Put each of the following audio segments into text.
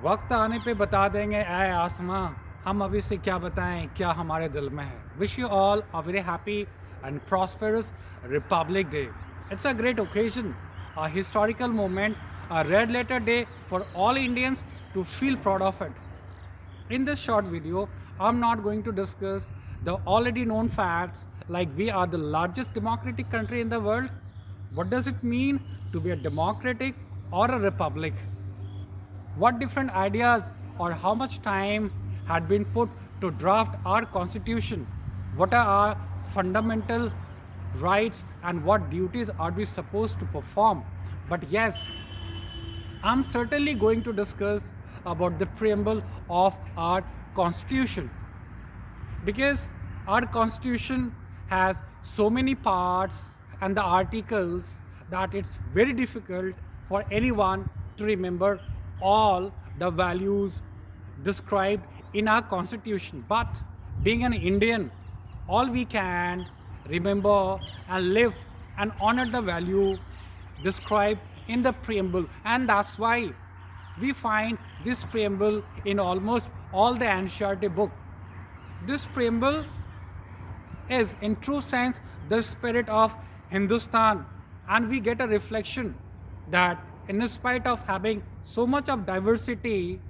वक्त आने पे बता देंगे ऐ आसमां, हम अभी से क्या बताएं क्या हमारे दिल में है. Wish you all a very happy and prosperous Republic Day. It's a great occasion, a historical moment, a red letter day for all Indians to feel proud of it. In this short video, I'm not going to discuss the already known facts like we are the largest democratic country in the world. What does it mean to be a democratic or a republic? What different ideas or how much time had been put to draft our constitution? What are our fundamental rights and what duties are we supposed to perform? But yes, I'm certainly going to discuss about the preamble of our constitution because our constitution has so many parts and the articles that it's very difficult for anyone to remember all the values described in our constitution. But being an Indian, all we can remember and live and honor the value described in the preamble, and that's why we find this preamble in almost all the NCERT book. This preamble is in true sense the spirit of Hindustan, and we get a reflection that in spite of having so much of diversity,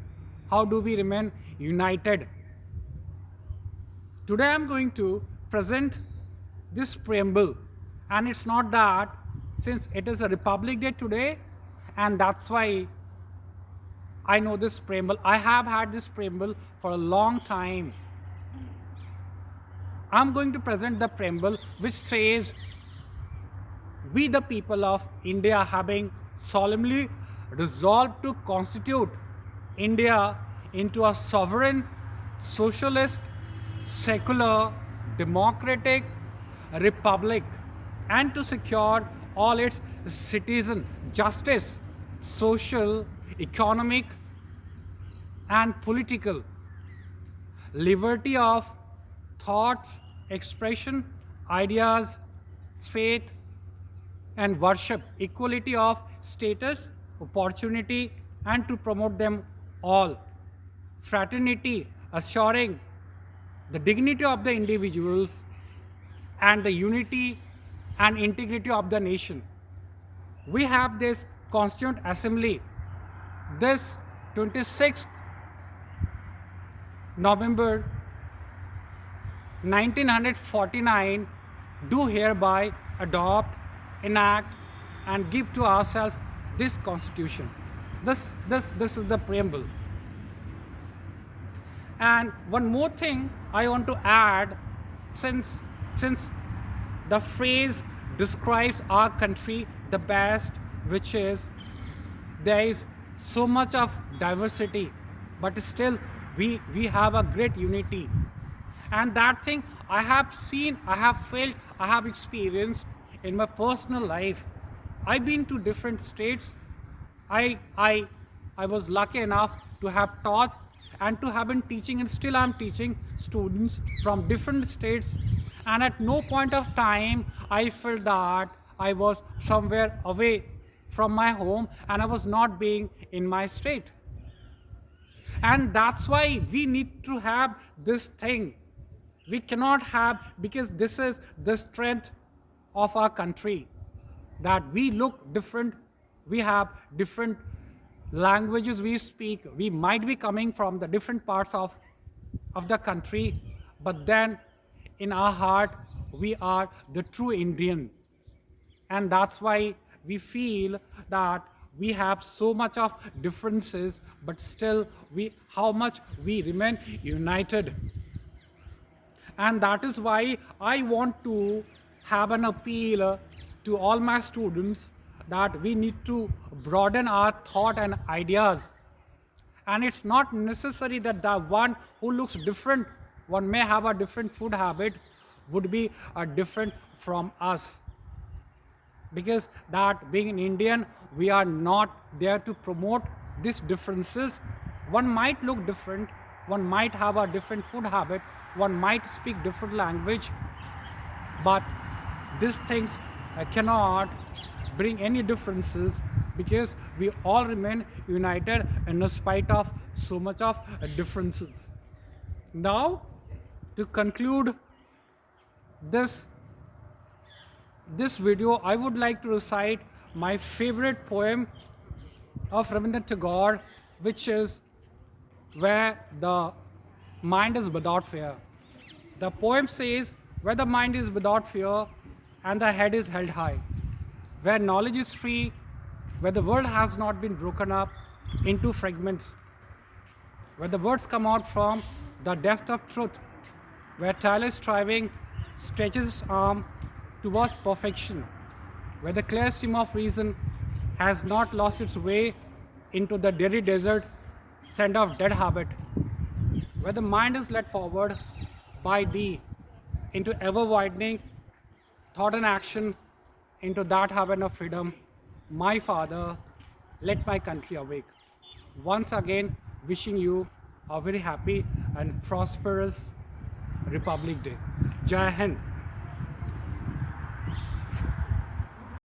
how do we remain united? Today I'm going to present this preamble, and it's not that since it is a Republic Day today, and that's why I know this preamble. I have had this preamble for a long time. I'm going to present the preamble which says, we the people of India having solemnly resolved to constitute India into a sovereign, socialist, secular, democratic republic, and to secure all its citizens justice, social, economic, and political liberty of thoughts, expression, ideas, faith, and worship, equality of status, opportunity, and to promote them all. Fraternity, assuring the dignity of the individuals and the unity and integrity of the nation. We have this Constituent Assembly, this 26th November 1949, do hereby adopt, enact, and give to ourselves this Constitution. This is the preamble. And one more thing I want to add, since the phrase describes our country the best, which is there is so much of diversity, but still we have a great unity. And that thing I have seen, I have felt, I have experienced in my personal life. I've been to different states. I was lucky enough to have taught and to have been teaching, and still I'm teaching students from different states, and at no point of time I felt that I was somewhere away from my home and I was not being in my state. And that's why we need to have this thing. We cannot have, because this is the strength of our country, that we look different, we have different languages we speak, we might be coming from the different parts of the country, but then in our heart we are the true Indian. And that's why we feel that we have so much of differences, but still how much we remain united. And that is why I want to have an appeal to all my students that we need to broaden our thought and ideas. And it's not necessary that the one who looks different, one may have a different food habit, would be different from us. Because that being an Indian, we are not there to promote these differences. One might look different, one might have a different food habit, one might speak different language, but these things cannot bring any differences because we all remain united in spite of so much of differences. Now, to conclude this video, I would like to recite my favorite poem of Rabindranath Tagore, which is Where the Mind is Without Fear. The poem says, where the mind is without fear and the head is held high, where knowledge is free, where the world has not been broken up into fragments, where the words come out from the depth of truth, where tireless striving stretches its arm towards perfection, where the clear stream of reason has not lost its way into the dreary desert sand of dead habit, where the mind is led forward by thee into ever widening thought and action into that heaven of freedom. My Father, let my country awake. Once again, wishing you a very happy and prosperous Republic Day. Jai Hind.